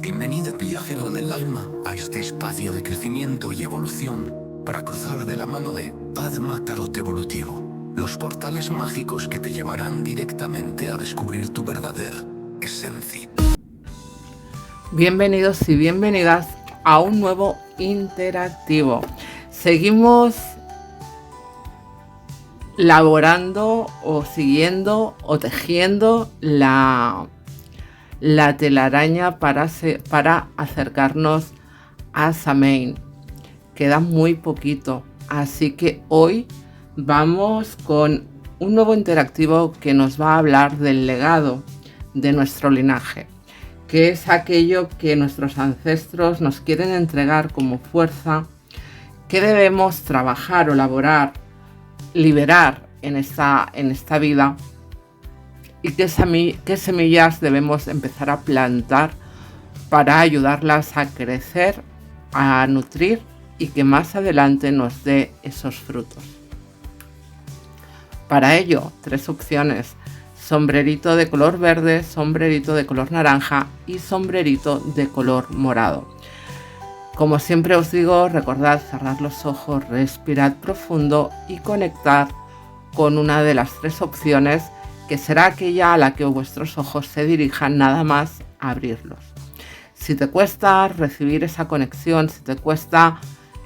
Bienvenido viajero del alma a este espacio de crecimiento y evolución para cruzar de la mano de Padma Tarot Evolutivo, los portales mágicos que te llevarán directamente a descubrir tu verdadera esencia. Bienvenidos y bienvenidas a un nuevo interactivo. Seguimos laborando o siguiendo o tejiendo la telaraña para acercarnos a Samhain. Queda muy poquito, así que hoy vamos con un nuevo interactivo que nos va a hablar del legado de nuestro linaje, que es aquello que nuestros ancestros nos quieren entregar como fuerza, que debemos trabajar o elaborar, liberar en esta vida, y qué semillas debemos empezar a plantar para ayudarlas a crecer, a nutrir y que más adelante nos dé esos frutos. Para ello, 3 opciones: sombrerito de color verde, sombrerito de color naranja y sombrerito de color morado. Como siempre os digo, recordad cerrar los ojos, respirad profundo y conectar con una de las 3 opciones, que será aquella a la que vuestros ojos se dirijan nada más abrirlos. Si te cuesta recibir esa conexión, si te cuesta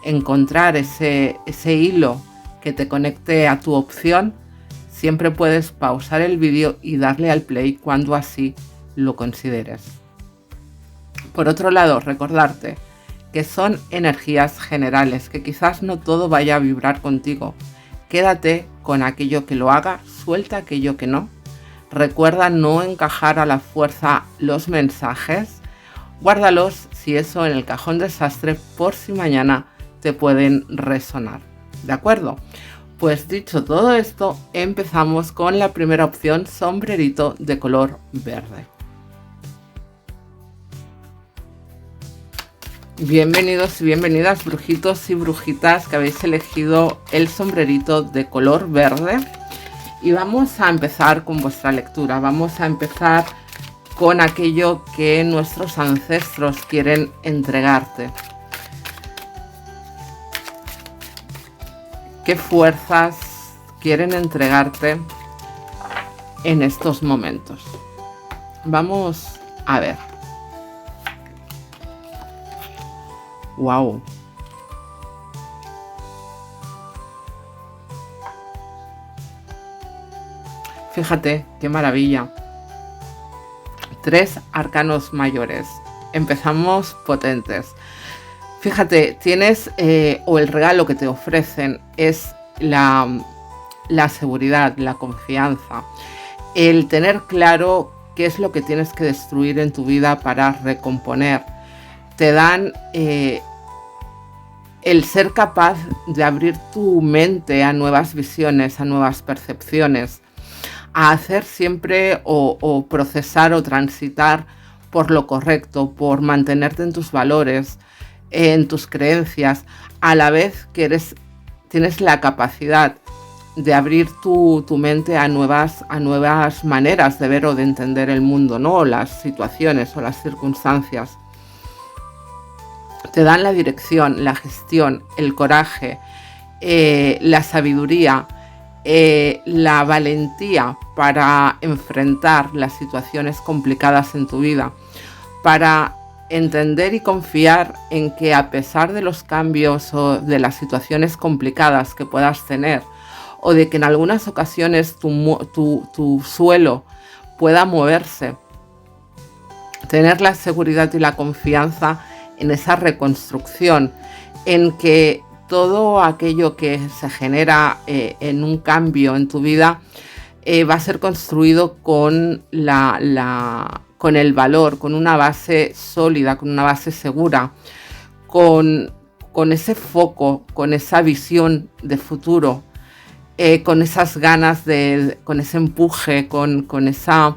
encontrar ese hilo que te conecte a tu opción, siempre puedes pausar el vídeo y darle al play cuando así lo consideres. Por otro lado, recordarte que son energías generales, que quizás no todo vaya a vibrar contigo. Quédate con aquello que lo haga, suelta aquello que no. Recuerda no encajar a la fuerza los mensajes. Guárdalos, si eso, en el cajón desastre por si mañana te pueden resonar. ¿De acuerdo? Pues dicho todo esto, empezamos con la primera opción, sombrerito de color verde. Bienvenidos y bienvenidas, brujitos y brujitas que habéis elegido el sombrerito de color verde. Y vamos a empezar con vuestra lectura. Vamos a empezar con aquello que nuestros ancestros quieren entregarte. ¿Qué fuerzas quieren entregarte en estos momentos? Vamos a ver. ¡Wow! Fíjate, qué maravilla. 3 arcanos mayores. Empezamos potentes. Fíjate, tienes, o el regalo que te ofrecen es la seguridad, la confianza. El tener claro qué es lo que tienes que destruir en tu vida para recomponer. Te dan el ser capaz de abrir tu mente a nuevas visiones, a nuevas percepciones, a hacer siempre o procesar o transitar por lo correcto, por mantenerte en tus valores, en tus creencias, a la vez que tienes la capacidad de abrir tu mente a nuevas maneras de ver o de entender el mundo, ¿no? Las situaciones o las circunstancias. Te dan la dirección, la gestión, el coraje, la sabiduría, la valentía para enfrentar las situaciones complicadas en tu vida, para entender y confiar en que a pesar de los cambios o de las situaciones complicadas que puedas tener, o de que en algunas ocasiones tu suelo pueda moverse, tener la seguridad y la confianza en esa reconstrucción, en que todo aquello que se genera en un cambio en tu vida va a ser construido con con el valor, con una base sólida, con una base segura, con ese foco, con esa visión de futuro, con esas ganas, con ese empuje, con esa,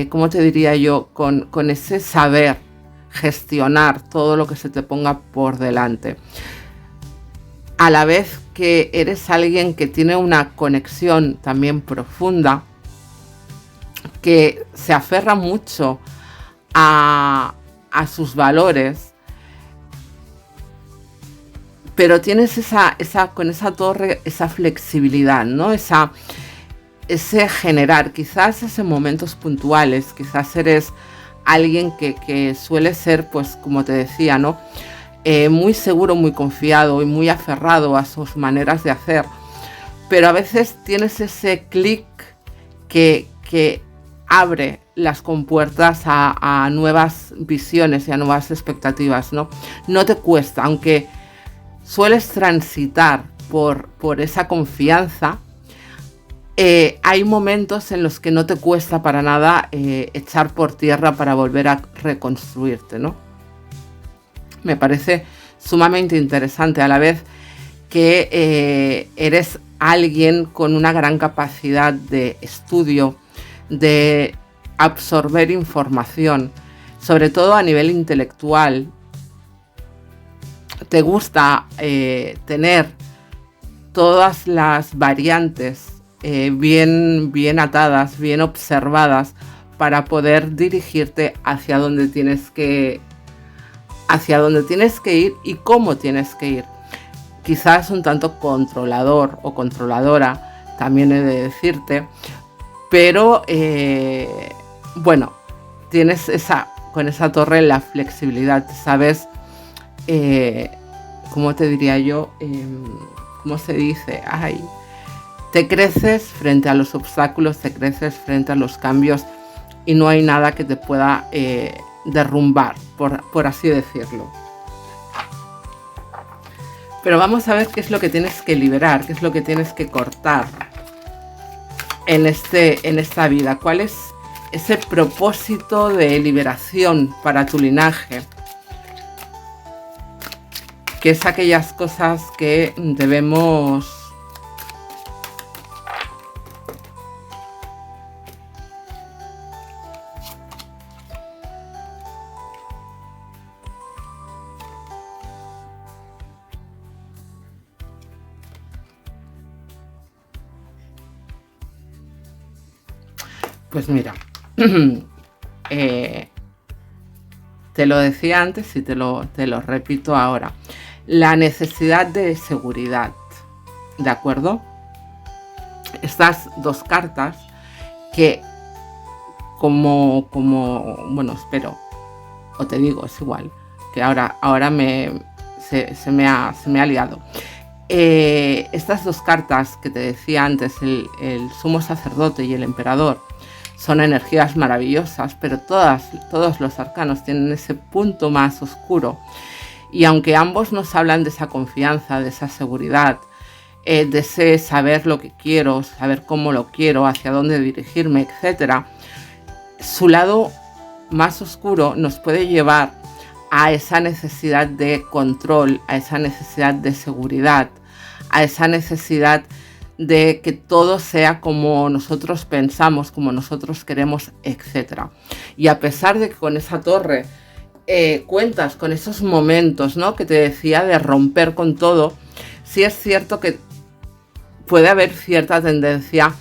¿cómo te diría yo? Con ese saber gestionar todo lo que se te ponga por delante. A la vez que eres alguien que tiene una conexión también profunda, que se aferra mucho a a sus valores, pero tienes con esa torre, esa flexibilidad, ¿no? Ese generar, quizás en momentos puntuales, quizás eres alguien que suele ser, pues como te decía, ¿no? Muy seguro, muy confiado y muy aferrado a sus maneras de hacer, pero a veces tienes ese clic que abre las compuertas a nuevas visiones y a nuevas expectativas, ¿no? No te cuesta, aunque sueles transitar por esa confianza, hay momentos en los que no te cuesta para nada echar por tierra para volver a reconstruirte, ¿no? Me parece sumamente interesante, a la vez que eres alguien con una gran capacidad de estudio, de absorber información, sobre todo a nivel intelectual. Te gusta tener todas las variantes bien atadas, bien observadas, para poder dirigirte hacia donde tienes que ir y cómo tienes que ir. Quizás un tanto controlador o controladora, también he de decirte, pero bueno, tienes con esa torre la flexibilidad, sabes, ¿cómo te diría yo? ¿Cómo se dice? Te creces frente a los obstáculos, te creces frente a los cambios y no hay nada que te pueda derrumbar, por así decirlo. Pero vamos a ver qué es lo que tienes que liberar, qué es lo que tienes que cortar en esta vida. ¿Cuál es ese propósito de liberación para tu linaje? Que es aquellas cosas que debemos pues mira, te lo decía antes y te lo repito ahora. La necesidad de seguridad, ¿de acuerdo? Estas dos cartas que bueno, espero, o te digo, es igual, que ahora se me ha liado. Estas dos cartas que te decía antes, el sumo sacerdote y el emperador, son energías maravillosas, pero todos los arcanos tienen ese punto más oscuro. Y aunque ambos nos hablan de esa confianza, de esa seguridad, de ese saber lo que quiero, saber cómo lo quiero, hacia dónde dirigirme, etc., su lado más oscuro nos puede llevar a esa necesidad de control, a esa necesidad de seguridad, a esa necesidad de que todo sea como nosotros pensamos, como nosotros queremos, etc. Y a pesar de que con esa torre cuentas con esos momentos, ¿no?, que te decía, de romper con todo, sí es cierto que puede haber cierta tendencia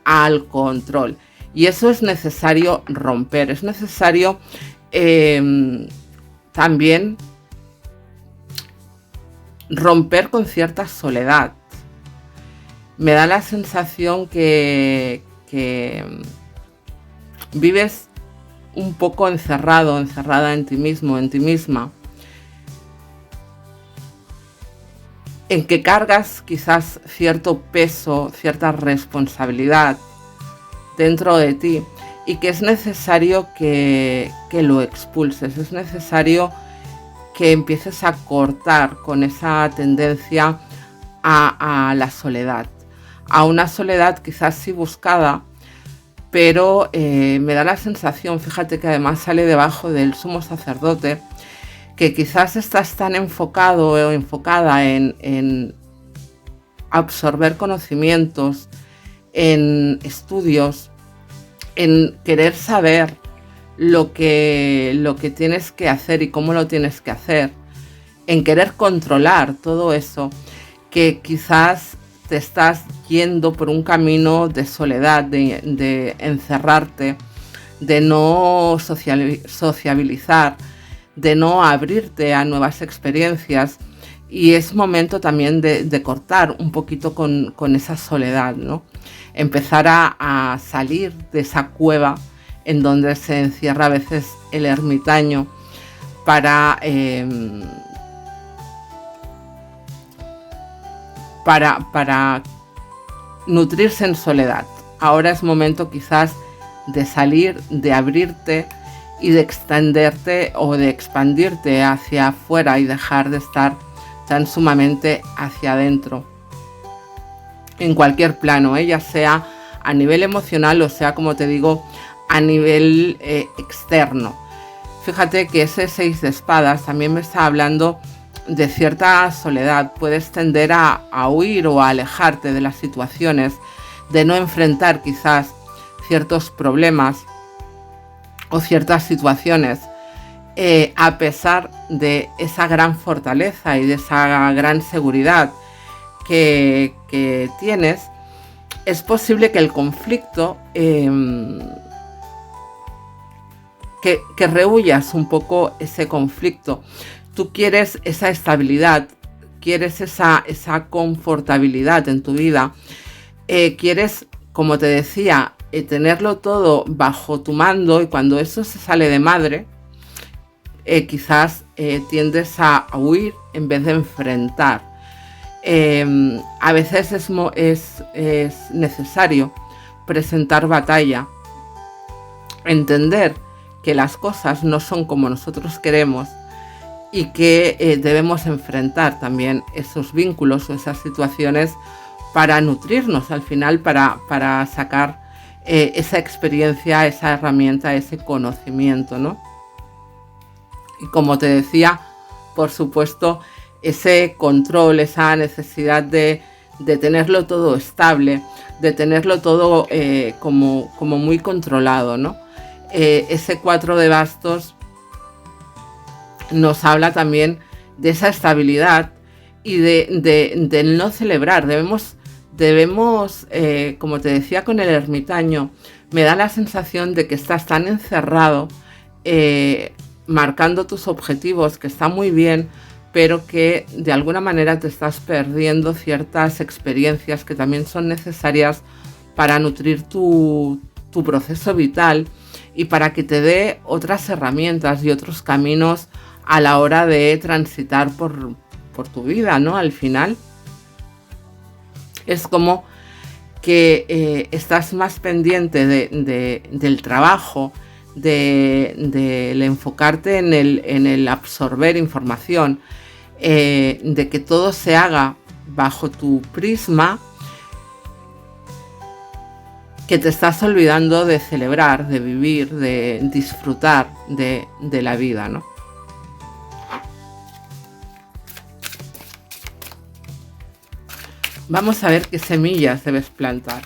al control. Y eso es necesario romper, es necesario también romper con cierta soledad. Me da la sensación que vives un poco encerrada en ti mismo, en ti misma, en que cargas quizás cierto peso, cierta responsabilidad dentro de ti y que es necesario que lo expulses, es necesario que empieces a cortar con esa tendencia a la soledad, a una soledad quizás sí buscada, pero me da la sensación, fíjate que además sale debajo del sumo sacerdote, que quizás estás tan enfocado o enfocada en absorber conocimientos, en estudios, en querer saber lo que tienes que hacer y cómo lo tienes que hacer, en querer controlar todo eso, que quizás te estás yendo por un camino de soledad, de encerrarte, de no sociabilizar, de no abrirte a nuevas experiencias, y es momento también de cortar un poquito con esa soledad, ¿no? Empezar a salir de esa cueva en donde se encierra a veces el ermitaño para nutrirse en soledad. Ahora es momento quizás de salir, de abrirte y de extenderte o de expandirte hacia afuera y dejar de estar tan sumamente hacia adentro. En cualquier plano, ya sea a nivel emocional o sea, como te digo, a nivel externo. Fíjate que ese 6 de espadas también me está hablando de cierta soledad. Puedes tender a huir o a alejarte de las situaciones, de no enfrentar quizás ciertos problemas o ciertas situaciones, a pesar de esa gran fortaleza y de esa gran seguridad que tienes. Es posible que el conflicto, que rehuyas un poco ese conflicto. Tú quieres esa estabilidad, quieres esa confortabilidad en tu vida, quieres, como te decía, tenerlo todo bajo tu mando, y cuando eso se sale de madre, quizás tiendes a huir en vez de enfrentar. A veces es necesario presentar batalla, entender que las cosas no son como nosotros queremos y que debemos enfrentar también esos vínculos o esas situaciones para nutrirnos al final, para sacar esa experiencia, esa herramienta, ese conocimiento, ¿no? Y como te decía, por supuesto, ese control, esa necesidad de tenerlo todo estable, de tenerlo todo como muy controlado, ¿no? Ese 4 de bastos nos habla también de esa estabilidad y de no celebrar. Debemos, como te decía con el ermitaño, me da la sensación de que estás tan encerrado, marcando tus objetivos, que está muy bien, pero que de alguna manera te estás perdiendo ciertas experiencias que también son necesarias para nutrir tu proceso vital y para que te dé otras herramientas y otros caminos a la hora de transitar por tu vida, ¿no? Al final es como que estás más pendiente del trabajo, del enfocarte en el absorber información, de que todo se haga bajo tu prisma, que te estás olvidando de celebrar, de vivir, de disfrutar de la vida, ¿no? Vamos a ver qué semillas debes plantar.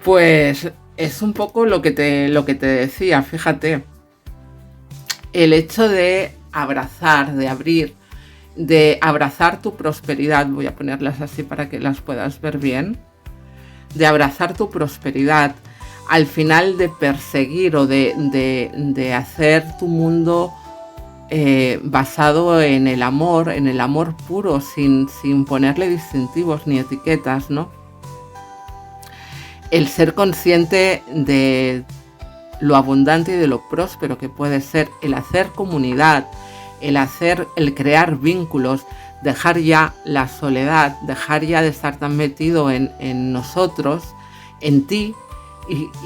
Pues es un poco lo que te decía, fíjate. El hecho de abrazar, de abrir, de abrazar tu prosperidad, voy a ponerlas así para que las puedas ver bien, de abrazar tu prosperidad, al final de perseguir o de hacer tu mundo basado en el amor puro, sin ponerle distintivos ni etiquetas, ¿no? El ser consciente de lo abundante y de lo próspero que puede ser, el hacer comunidad, el crear vínculos, dejar ya la soledad, dejar ya de estar tan metido en nosotros, en ti,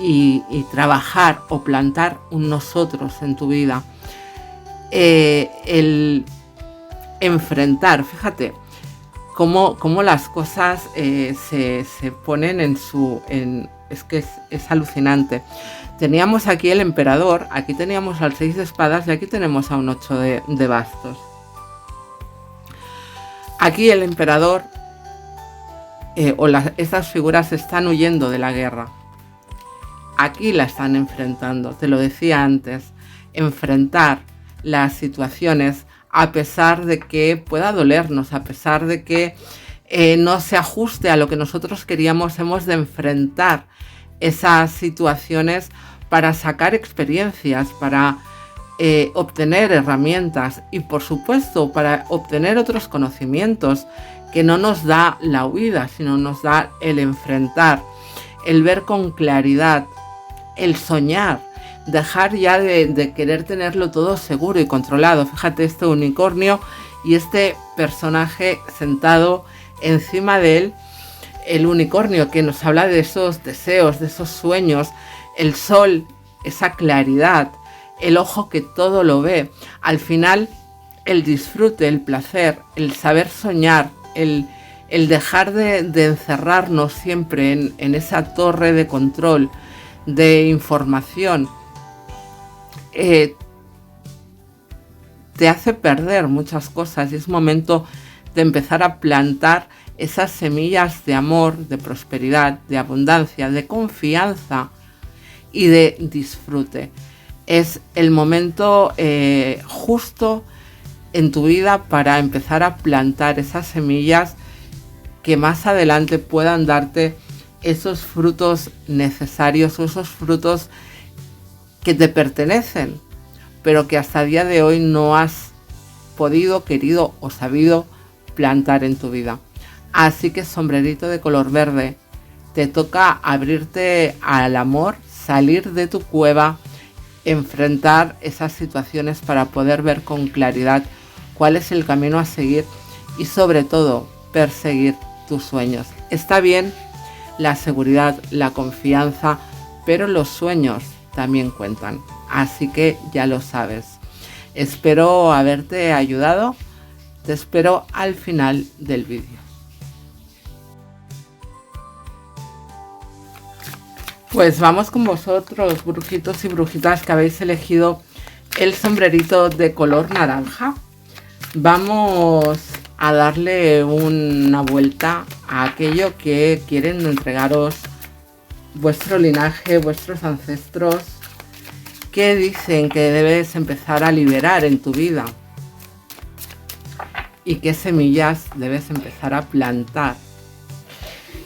y trabajar o plantar un nosotros en tu vida. El enfrentar, fíjate, cómo las cosas se ponen es que es alucinante. Teníamos aquí el emperador, aquí teníamos al 6 de espadas y aquí tenemos a un 8 de bastos. Aquí el emperador estas figuras están huyendo de la guerra. Aquí la están enfrentando, te lo decía antes, enfrentar las situaciones a pesar de que pueda dolernos, a pesar de que no se ajuste a lo que nosotros queríamos, hemos de enfrentar esas situaciones para sacar experiencias, para obtener herramientas y por supuesto para obtener otros conocimientos que no nos da la huida, sino nos da el enfrentar, el ver con claridad, el soñar, dejar ya de querer tenerlo todo seguro y controlado. Fíjate este unicornio y este personaje sentado encima de él, el unicornio que nos habla de esos deseos, de esos sueños, el sol, esa claridad, el ojo que todo lo ve. Al final, el disfrute, el placer, el saber soñar, el dejar de encerrarnos siempre en esa torre de control, de información, te hace perder muchas cosas y es momento de empezar a plantar esas semillas de amor, de prosperidad, de abundancia, de confianza y de disfrute. Es el momento justo en tu vida para empezar a plantar esas semillas que más adelante puedan darte esos frutos necesarios, esos frutos que te pertenecen, pero que hasta el día de hoy no has podido, querido o sabido plantar en tu vida. Así que sombrerito de color verde, te toca abrirte al amor, salir de tu cueva, enfrentar esas situaciones para poder ver con claridad cuál es el camino a seguir y sobre todo perseguir tus sueños. Está bien la seguridad, la confianza, pero los sueños también cuentan. Así que ya lo sabes. Espero haberte ayudado. Te espero al final del vídeo. Pues vamos con vosotros, brujitos y brujitas que habéis elegido el sombrerito de color naranja. Vamos a darle una vuelta a aquello que quieren entregaros vuestro linaje, vuestros ancestros, que dicen que debes empezar a liberar en tu vida y qué semillas debes empezar a plantar.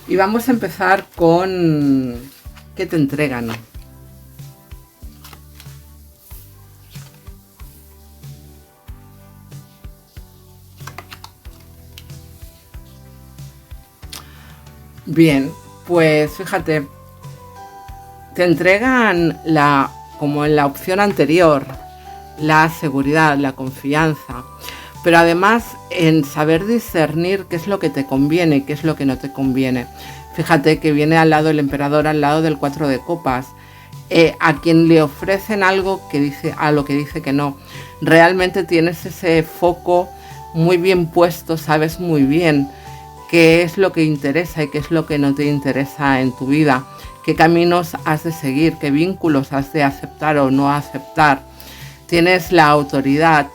Y vamos a empezar con qué te entregan. Bien, pues fíjate, te entregan como en la opción anterior, la seguridad, la confianza, pero además en saber discernir qué es lo que te conviene y qué es lo que no te conviene. Fíjate que viene al lado el emperador, al lado del 4 de copas, a quien le ofrecen algo que dice, a lo que dice que no. Realmente tienes ese foco muy bien puesto, sabes muy bien qué es lo que interesa y qué es lo que no te interesa en tu vida, qué caminos has de seguir, qué vínculos has de aceptar o no aceptar. Tienes la autoridad,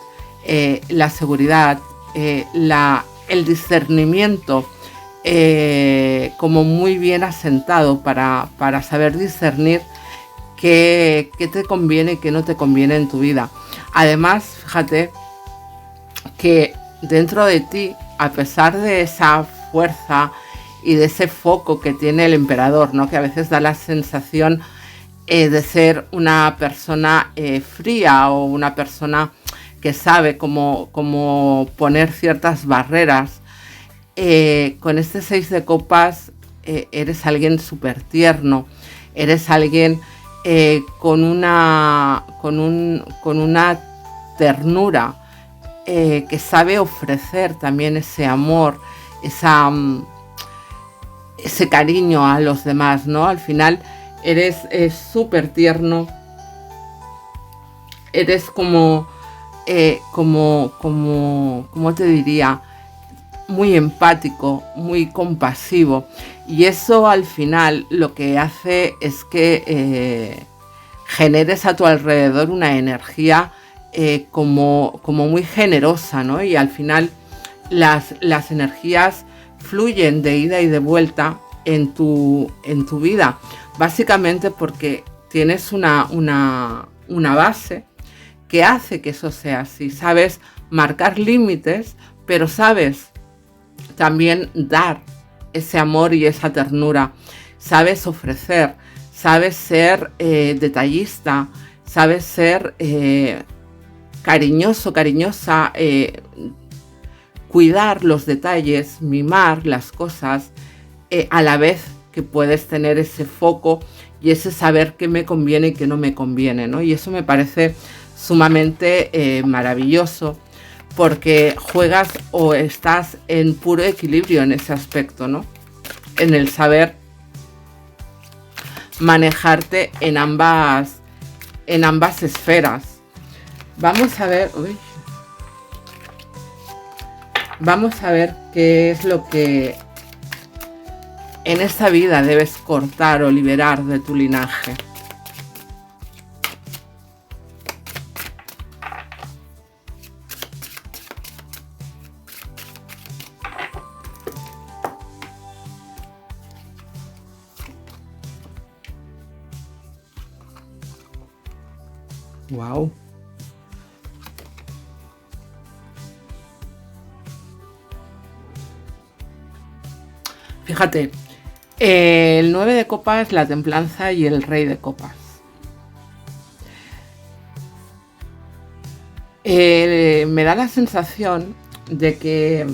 la seguridad, el discernimiento como muy bien asentado para saber discernir qué te conviene y qué no te conviene en tu vida. Además, fíjate que dentro de ti, a pesar de esa fuerza y de ese foco que tiene el emperador, ¿no? Que a veces da la sensación de ser una persona fría o una persona que sabe cómo poner ciertas barreras. Con este 6 de copas eres alguien súper tierno, eres alguien con una ternura, que sabe ofrecer también ese amor, ese cariño a los demás, ¿no? Al final eres súper tierno, eres como te diría, muy empático, muy compasivo, y eso al final lo que hace es que generes a tu alrededor una energía como muy generosa, ¿no? Y al final las energías fluyen de ida y de vuelta en tu vida, básicamente porque tienes una base que hace que eso sea así. Sabes marcar límites, pero sabes también dar ese amor y esa ternura. Sabes ofrecer, sabes ser detallista, sabes ser cariñoso, cariñosa, cuidar los detalles, mimar las cosas, a la vez que puedes tener ese foco y ese saber qué me conviene y qué no me conviene, ¿no? Y eso me parece sumamente maravilloso, porque juegas o estás en puro equilibrio en ese aspecto, ¿no? En el saber manejarte en ambas esferas. Vamos a ver, vamos a ver qué es lo que en esta vida debes cortar o liberar de tu linaje. Wow. Fíjate, el 9 de copas, la templanza y el rey de copas. Me da la sensación de que,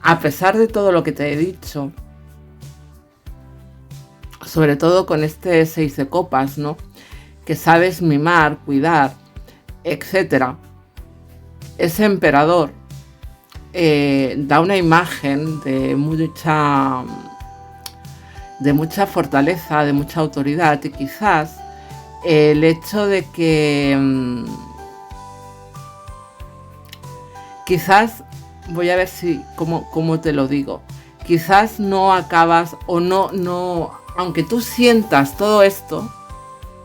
a pesar de todo lo que te he dicho, sobre todo con este 6 de copas, ¿no? Que sabes mimar, cuidar, etc. Ese emperador da una imagen de mucha fortaleza, de mucha autoridad, y quizás el hecho de que quizás, voy a ver si cómo te lo digo, quizás no acabas o no, aunque tú sientas todo esto,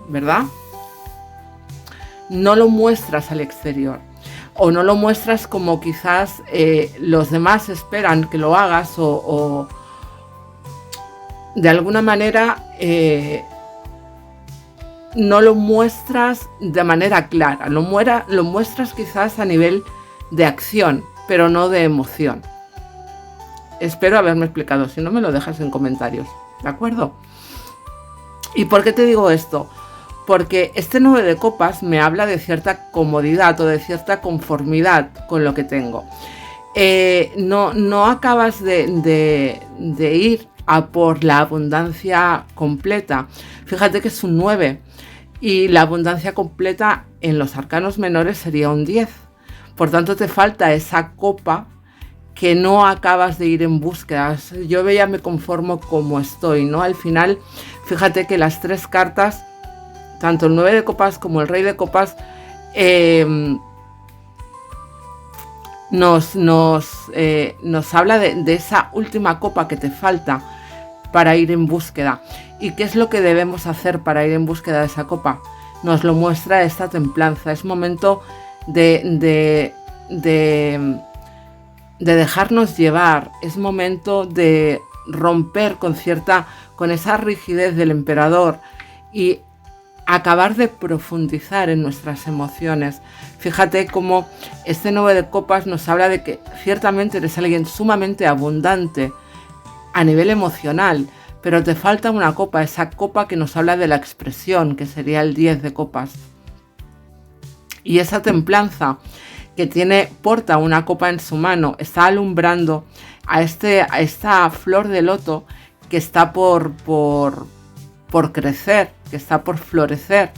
¿verdad? No lo muestras al exterior, o no lo muestras como quizás los demás esperan que lo hagas, o de alguna manera no lo muestras de manera clara, lo muestras quizás a nivel de acción, pero no de emoción. Espero haberme explicado, si no me lo dejas en comentarios, ¿de acuerdo? ¿Y por qué te digo esto? Porque este 9 de copas me habla de cierta comodidad o de cierta conformidad con lo que tengo. No acabas de ir a por la abundancia completa. Fíjate que es un 9 y la abundancia completa en los arcanos menores sería un 10. Por tanto, te falta esa copa que no acabas de ir en búsqueda. Yo ya me conformo como estoy, ¿no? Al final, fíjate que las tres cartas, tanto el 9 de copas como el rey de copas, nos habla de esa última copa que te falta para ir en búsqueda. ¿Y qué es lo que debemos hacer para ir en búsqueda de esa copa? Nos lo muestra esta templanza. Es momento de dejarnos llevar, es momento de romper con esa rigidez del emperador y acabar de profundizar en nuestras emociones. Fíjate cómo este 9 de copas nos habla de que ciertamente eres alguien sumamente abundante a nivel emocional, pero te falta una copa, esa copa que nos habla de la expresión, que sería el 10 de copas. Y esa templanza que porta una copa en su mano, está alumbrando a esta flor de loto que está por crecer, que está por florecer.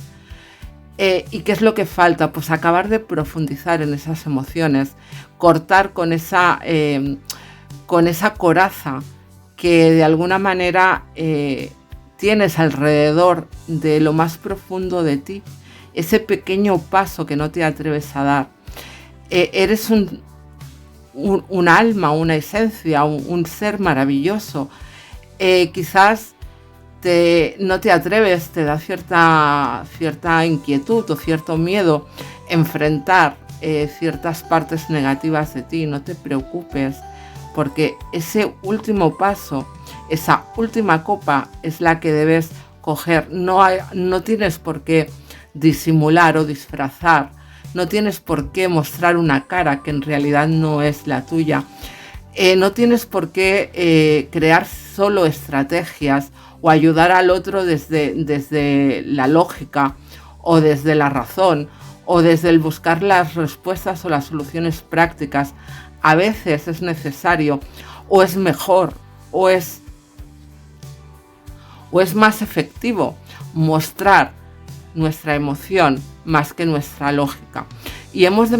¿Y qué es lo que falta? Pues acabar de profundizar en esas emociones, cortar con esa coraza que de alguna manera tienes alrededor de lo más profundo de ti, ese pequeño paso que no te atreves a dar. Eres un alma, una esencia, un ser maravilloso. Quizás no te atreves, te da cierta inquietud o cierto miedo enfrentar ciertas partes negativas de ti. No te preocupes, porque ese último paso, esa última copa es la que debes coger. No tienes por qué disimular o disfrazar, no tienes por qué mostrar una cara que en realidad no es la tuya. No tienes por qué crear solo estrategias o ayudar al otro desde la lógica o desde la razón o desde el buscar las respuestas o las soluciones prácticas. A veces es necesario o es mejor o es más efectivo mostrar nuestra emoción más que nuestra lógica. Y has de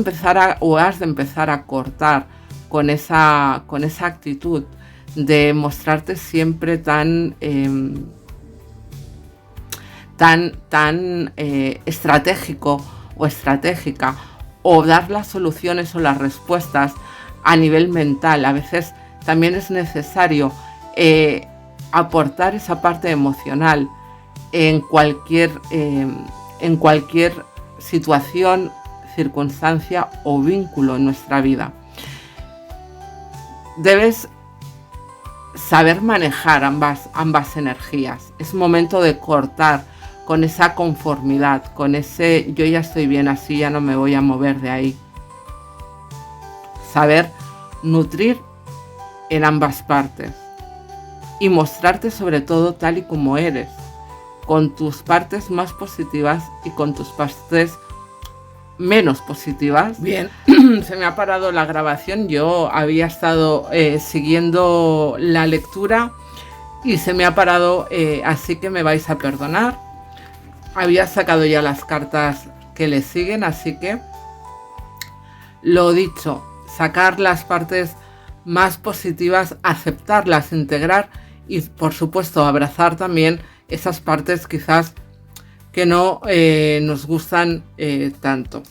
empezar a cortar con esa actitud de mostrarte siempre tan estratégico o estratégica, o dar las soluciones o las respuestas a nivel mental. A veces también es necesario aportar esa parte emocional en cualquier situación, circunstancia o vínculo en nuestra vida. Debes saber manejar ambas energías. Es momento de cortar con esa conformidad, con ese yo ya estoy bien así, ya no me voy a mover de ahí. Saber nutrir en ambas partes y mostrarte sobre todo tal y como eres, con tus partes más positivas y con tus partes menos positivas. Bien, se me ha parado la grabación. Yo había estado siguiendo la lectura y se me ha parado, así que me vais a perdonar. Había sacado ya las cartas que le siguen, así que lo dicho, sacar las partes más positivas, aceptarlas, integrar y por supuesto abrazar también esas partes quizás que no nos gustan tanto.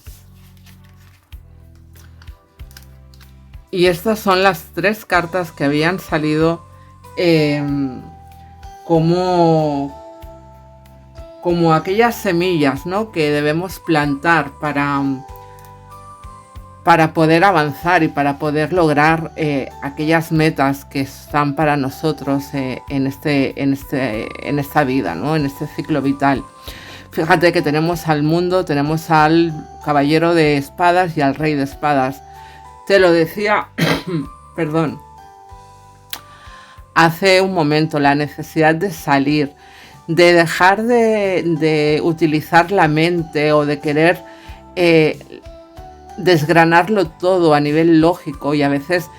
Y estas son las 3 cartas que habían salido como aquellas semillas, ¿no?, que debemos plantar para poder avanzar y para poder lograr aquellas metas que están para nosotros en esta vida, ¿no?, en este ciclo vital. Fíjate que tenemos al mundo, tenemos al caballero de espadas y al rey de espadas. Te lo decía, perdón, hace un momento, la necesidad de salir, de dejar de utilizar la mente o de querer desgranarlo todo a nivel lógico, y a veces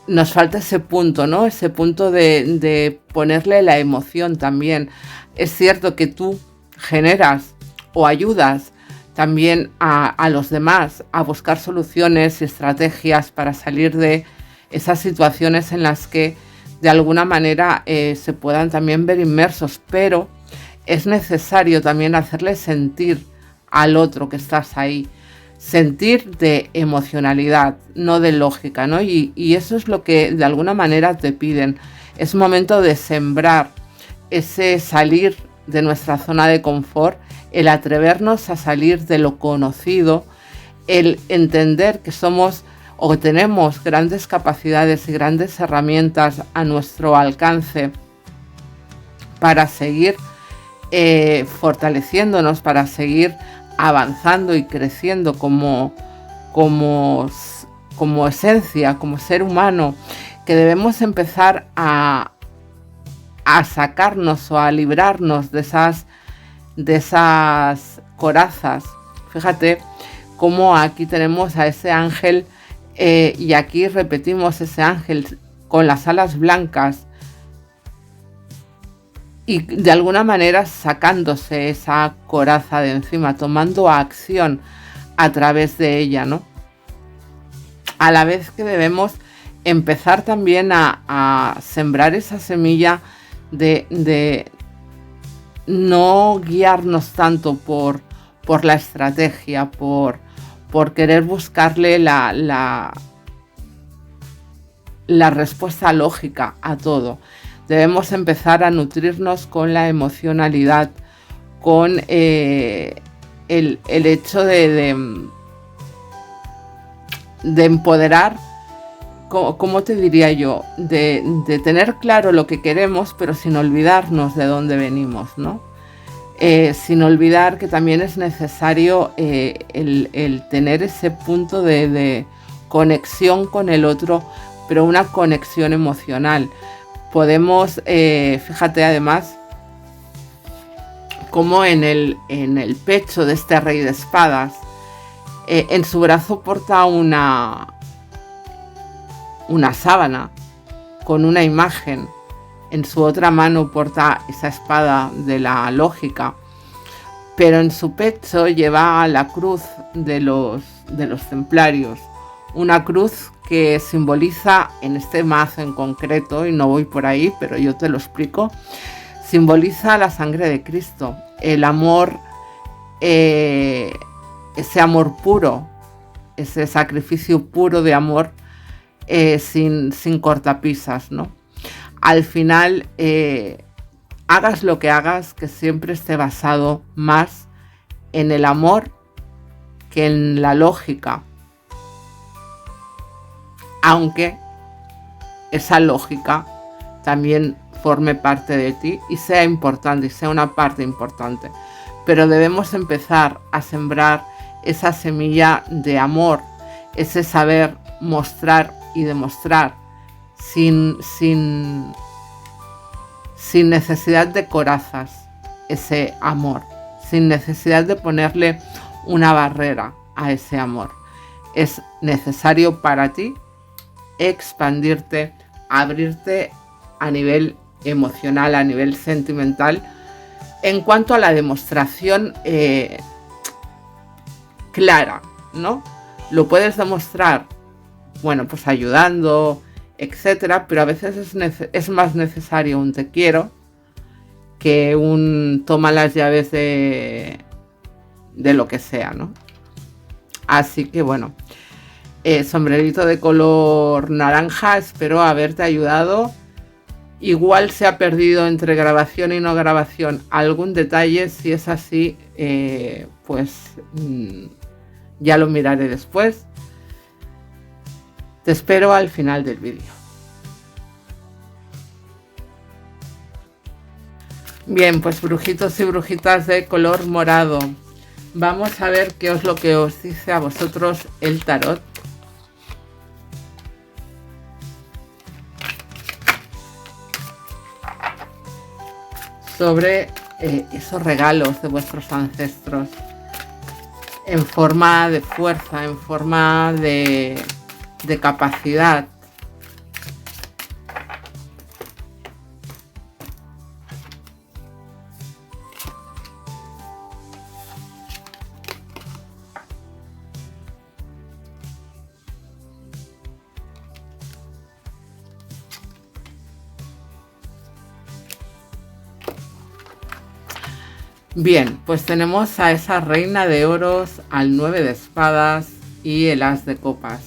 nos falta ese punto, ¿no? Ese punto de ponerle la emoción también. Es cierto que tú generas o ayudas también a los demás a buscar soluciones y estrategias para salir de esas situaciones en las que de alguna manera se puedan también ver inmersos, pero es necesario también hacerle sentir al otro que estás ahí, sentir de emocionalidad, no de lógica, ¿no? Y eso es lo que de alguna manera te piden. Es momento de sembrar ese salir de nuestra zona de confort, el atrevernos a salir de lo conocido, el entender que somos o que tenemos grandes capacidades y grandes herramientas a nuestro alcance para seguir fortaleciéndonos, para seguir avanzando y creciendo como esencia, como ser humano, que debemos empezar a sacarnos o a librarnos de esas corazas. Fíjate cómo aquí tenemos a ese ángel y aquí repetimos ese ángel con las alas blancas y de alguna manera sacándose esa coraza de encima, tomando acción a través de ella, ¿no? A la vez que debemos empezar también a sembrar esa semilla de no guiarnos tanto por la estrategia, por querer buscarle la la respuesta lógica a todo. Debemos empezar a nutrirnos con la emocionalidad, con el hecho de empoderar, ¿cómo te diría yo? De tener claro lo que queremos, pero sin olvidarnos de dónde venimos, ¿no? Sin olvidar que también es necesario el tener ese punto de conexión con el otro, pero una conexión emocional. Podemos, fíjate además, como en el pecho de este rey de espadas, en su brazo porta una sábana con una imagen, en su otra mano porta esa espada de la lógica, pero en su pecho lleva la cruz de los templarios, una cruz que simboliza, en este mazo en concreto, y no voy por ahí, pero yo te lo explico, simboliza la sangre de Cristo, el amor, ese amor puro, ese sacrificio puro de amor, sin cortapisas, ¿no? Al final, hagas lo que hagas, que siempre esté basado más en el amor que en la lógica, aunque esa lógica también forme parte de ti y sea importante, y sea una parte importante. Pero debemos empezar a sembrar esa semilla de amor, ese saber mostrar y demostrar sin necesidad de corazas, ese amor, sin necesidad de ponerle una barrera a ese amor. Es necesario para ti expandirte, abrirte a nivel emocional, a nivel sentimental, en cuanto a la demostración clara, ¿no? Lo puedes demostrar, bueno, pues ayudando, etcétera, pero a veces es más necesario un te quiero que un toma las llaves de lo que sea, ¿no? Así que bueno, sombrerito de color naranja, espero haberte ayudado. Igual se ha perdido entre grabación y no grabación algún detalle. Si es así, pues ya lo miraré después. Te espero al final del vídeo. Bien, pues brujitos y brujitas de color morado, vamos a ver qué es lo que os dice a vosotros el tarot. Sobre esos regalos de vuestros ancestros en forma de fuerza, en forma de capacidad. Bien, pues tenemos a esa reina de oros, al 9 de espadas y el as de copas.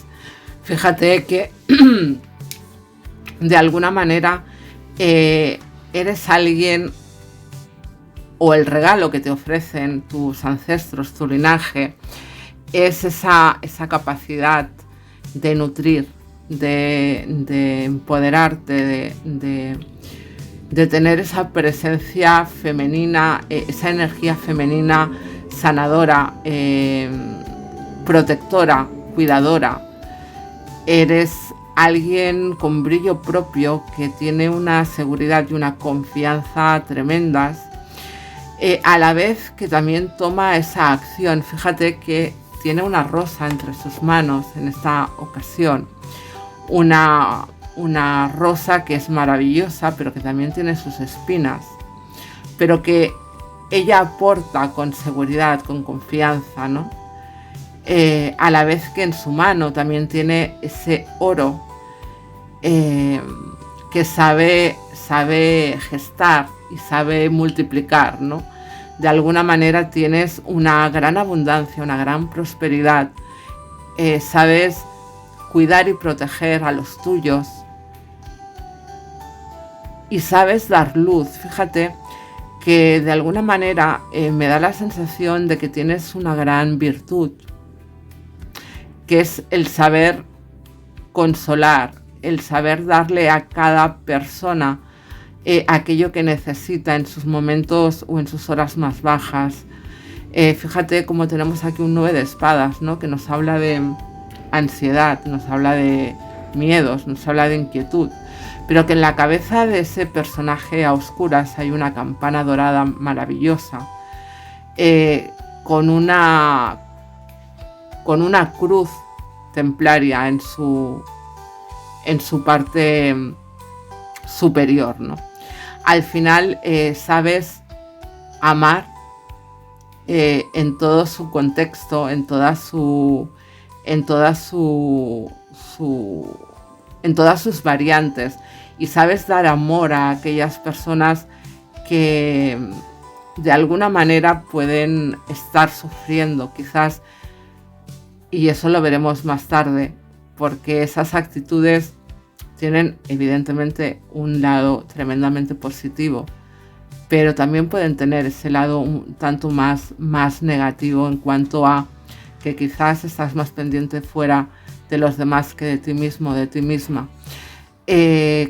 Fíjate que de alguna manera eres alguien, o el regalo que te ofrecen tus ancestros, tu linaje, es esa capacidad de nutrir, de empoderarte, de tener esa presencia femenina, esa energía femenina sanadora, protectora, cuidadora. Eres alguien con brillo propio que tiene una seguridad y una confianza tremendas, a la vez que también toma esa acción. Fíjate que tiene una rosa entre sus manos en esta ocasión, una rosa que es maravillosa, pero que también tiene sus espinas, pero que ella aporta con seguridad, con confianza, ¿no? A la vez que en su mano también tiene ese oro que sabe gestar y sabe multiplicar, ¿no? De alguna manera tienes una gran abundancia, una gran prosperidad, sabes cuidar y proteger a los tuyos, y sabes dar luz. Fíjate que de alguna manera me da la sensación de que tienes una gran virtud, que es el saber consolar, el saber darle a cada persona aquello que necesita en sus momentos o en sus horas más bajas. Fíjate cómo tenemos aquí un 9 de espadas, ¿no? Que nos habla de ansiedad, nos habla de miedos, nos habla de inquietud, pero que en la cabeza de ese personaje a oscuras hay una campana dorada maravillosa, con una cruz templaria en su parte superior, ¿no? Al final sabes amar en todo su contexto, en todas sus variantes, y sabes dar amor a aquellas personas que de alguna manera pueden estar sufriendo, quizás, y eso lo veremos más tarde, porque esas actitudes tienen evidentemente un lado tremendamente positivo, pero también pueden tener ese lado un tanto más negativo, en cuanto a que quizás estás más pendiente fuera de los demás que de ti mismo, de ti misma.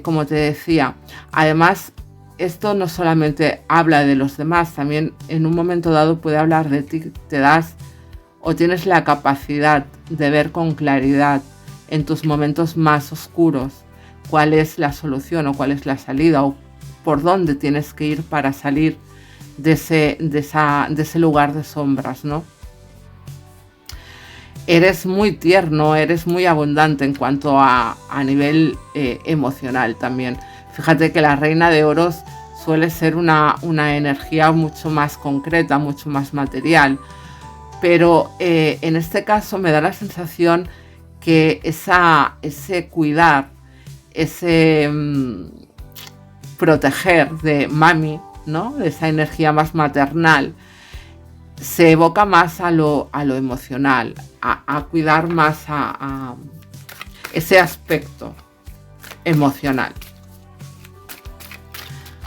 Como te decía, además, esto no solamente habla de los demás, también en un momento dado puede hablar de ti. Te das o tienes la capacidad de ver con claridad en tus momentos más oscuros cuál es la solución o cuál es la salida, o por dónde tienes que ir para salir de ese lugar de sombras, ¿no? Eres muy tierno, eres muy abundante en cuanto a nivel emocional también. Fíjate que la Reina de Oros suele ser una energía mucho más concreta, mucho más material, pero en este caso me da la sensación que ese cuidar, ese proteger de mami, ¿no? De esa energía más maternal, se evoca más a lo emocional, a cuidar más a ese aspecto emocional.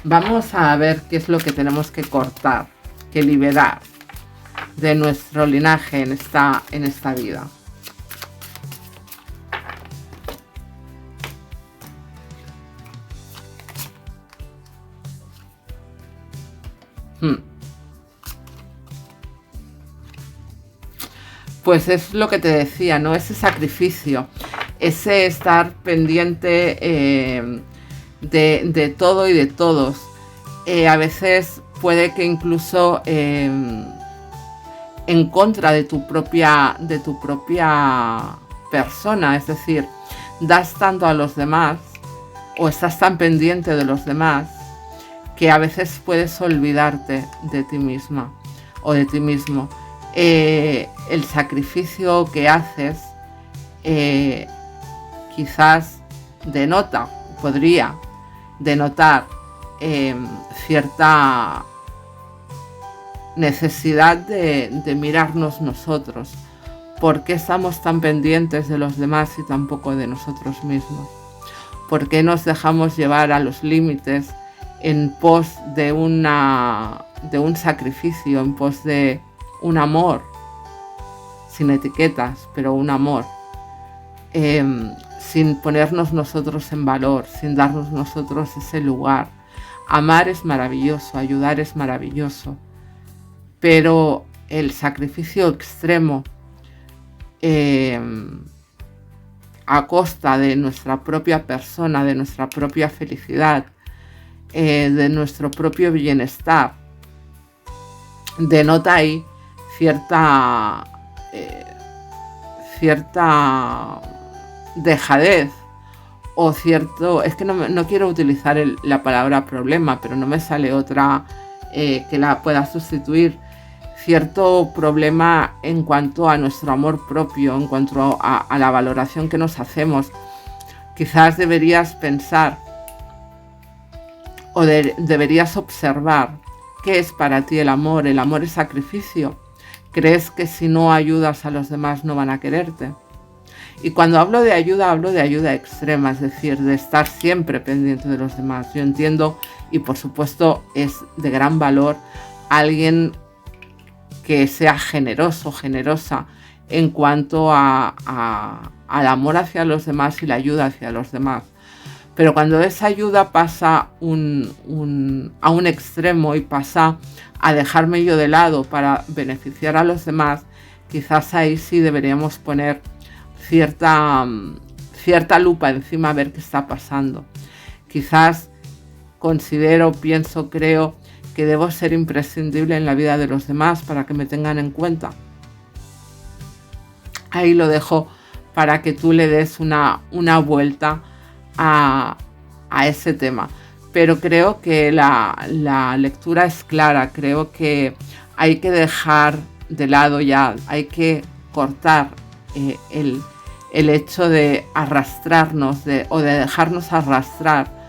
Vamos a ver qué es lo que tenemos que cortar, que liberar de nuestro linaje en esta vida. Pues es lo que te decía, ¿no? Ese sacrificio, ese estar pendiente de todo y de todos. A veces puede que incluso en contra de tu propia persona, es decir, das tanto a los demás o estás tan pendiente de los demás que a veces puedes olvidarte de ti misma o de ti mismo. El sacrificio que haces quizás podría denotar cierta necesidad de mirarnos nosotros. ¿Por qué estamos tan pendientes de los demás y tan poco de nosotros mismos? ¿Por qué nos dejamos llevar a los límites en pos de un sacrificio, en pos de un amor, sin etiquetas, pero un amor, sin ponernos nosotros en valor, sin darnos nosotros ese lugar? Amar es maravilloso, ayudar es maravilloso, pero el sacrificio extremo a costa de nuestra propia persona, de nuestra propia felicidad, de nuestro propio bienestar, denota ahí cierta dejadez o cierto, es que no quiero utilizar la palabra problema, pero no me sale otra que la pueda sustituir, cierto problema en cuanto a nuestro amor propio, en cuanto a la valoración que nos hacemos. Quizás deberías pensar o deberías observar qué es para ti el amor. El amor es sacrificio. ¿Crees que si no ayudas a los demás no van a quererte? Y cuando hablo de ayuda extrema, es decir, de estar siempre pendiente de los demás. Yo entiendo, y por supuesto es de gran valor, alguien que sea generoso, generosa en cuanto al amor hacia los demás y la ayuda hacia los demás. Pero cuando esa ayuda pasa a un extremo y pasa a dejarme yo de lado para beneficiar a los demás, quizás ahí sí deberíamos poner cierta lupa encima a ver qué está pasando. Quizás considero, pienso, creo que debo ser imprescindible en la vida de los demás para que me tengan en cuenta. Ahí lo dejo para que tú le des una vuelta a ese tema. Pero creo que la lectura es clara. Creo que hay que dejar de lado ya, hay que cortar el hecho de arrastrarnos o de dejarnos arrastrar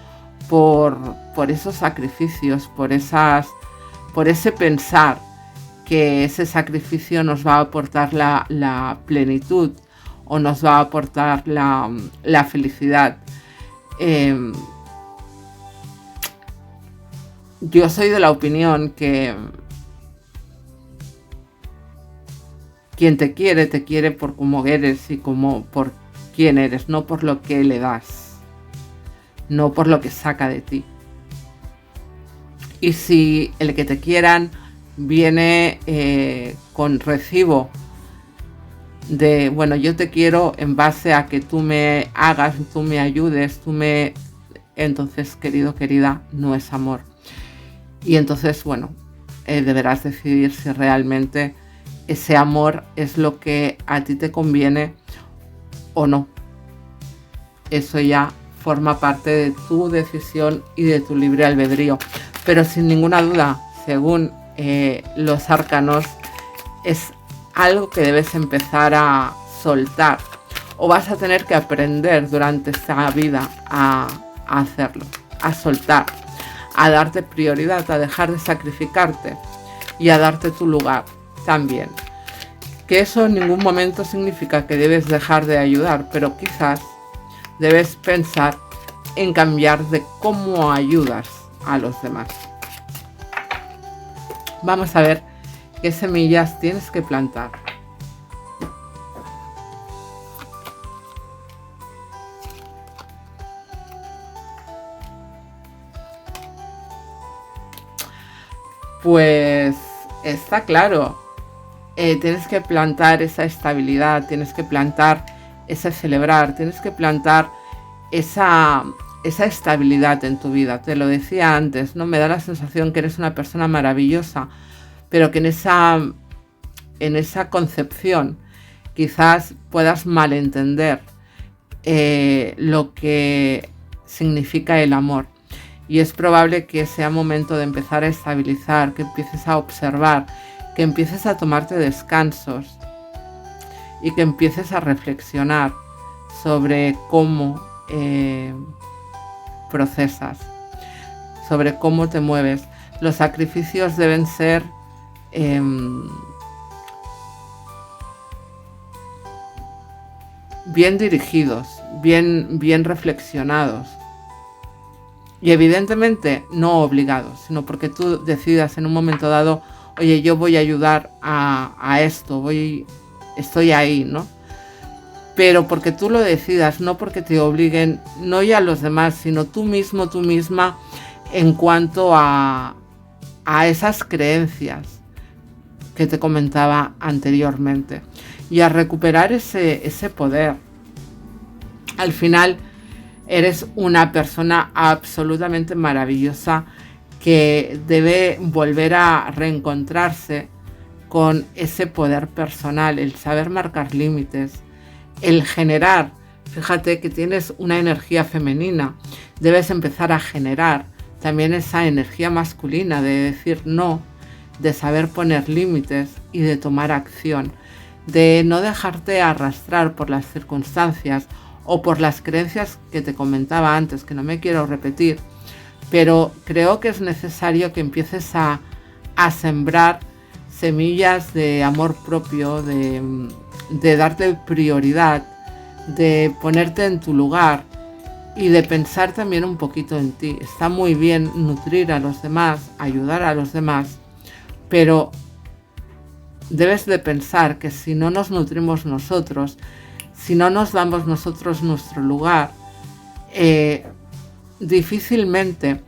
por esos sacrificios, por ese pensar que ese sacrificio nos va a aportar la plenitud o nos va a aportar la felicidad. Yo soy de la opinión que quien te quiere por cómo eres y por quién eres, no por lo que le das, no por lo que saca de ti. Y si el que te quieran viene con recibo de, bueno, yo te quiero en base a que tú me hagas, tú me ayudes, entonces, querido, querida, no es amor. Y entonces, bueno, deberás decidir si realmente ese amor es lo que a ti te conviene o no. Eso ya forma parte de tu decisión y de tu libre albedrío. Pero sin ninguna duda, según los arcanos, es algo que debes empezar a soltar. O vas a tener que aprender durante esta vida a hacerlo, a soltar, a darte prioridad, a dejar de sacrificarte y a darte tu lugar también. Que eso en ningún momento significa que debes dejar de ayudar, pero quizás debes pensar en cambiar de cómo ayudas a los demás. Vamos a ver qué semillas tienes que plantar. Pues está claro, tienes que plantar esa estabilidad, tienes que plantar ese celebrar, tienes que plantar esa estabilidad en tu vida. Te lo decía antes, ¿no? Me da la sensación que eres una persona maravillosa, pero que en esa concepción quizás puedas malentender lo que significa el amor. Y es probable que sea momento de empezar a estabilizar, que empieces a observar, que empieces a tomarte descansos y que empieces a reflexionar sobre cómo procesas, sobre cómo te mueves. Los sacrificios deben ser bien dirigidos, bien reflexionados. Y evidentemente no obligados, sino porque tú decidas en un momento dado, oye, yo voy a ayudar a esto, estoy ahí, ¿no? Pero porque tú lo decidas, no porque te obliguen, no ya los demás, sino tú mismo, tú misma, en cuanto a esas creencias que te comentaba anteriormente. Y a recuperar ese poder. Al final, eres una persona absolutamente maravillosa que debe volver a reencontrarse con ese poder personal, el saber marcar límites, el generar. Fíjate que tienes una energía femenina, debes empezar a generar también esa energía masculina de decir no, de saber poner límites y de tomar acción, de no dejarte arrastrar por las circunstancias o por las creencias que te comentaba antes, que no me quiero repetir, pero creo que es necesario que empieces a sembrar semillas de amor propio, de darte prioridad, de ponerte en tu lugar y de pensar también un poquito en ti. Está muy bien nutrir a los demás, ayudar a los demás, pero debes de pensar que si no nos nutrimos nosotros, si no nos damos nosotros nuestro lugar, difícilmente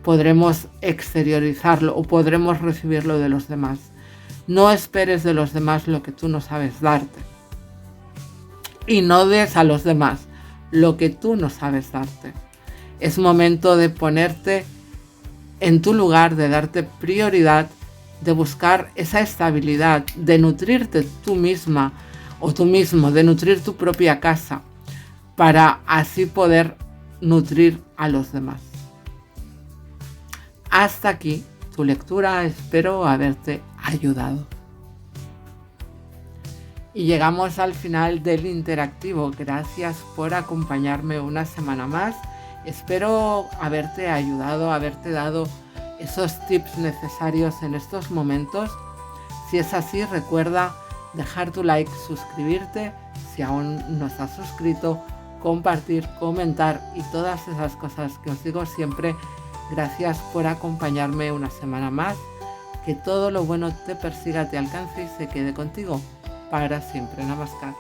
podremos exteriorizarlo o podremos recibirlo de los demás. No esperes de los demás lo que tú no sabes darte. Y no des a los demás lo que tú no sabes darte. Es momento de ponerte en tu lugar, de darte prioridad, de buscar esa estabilidad, de nutrirte tú misma o tú mismo, de nutrir tu propia casa, para así poder nutrir a los demás. Hasta aquí tu lectura, espero haberte ayudado. Y llegamos al final del interactivo. Gracias por acompañarme una semana más. Espero haberte ayudado, haberte dado esos tips necesarios en estos momentos. Si es así, recuerda dejar tu like, suscribirte si aún no estás suscrito, compartir, comentar y todas esas cosas que os digo siempre. Gracias por acompañarme una semana más. Que todo lo bueno te persiga, te alcance y se quede contigo para siempre. Namaskar.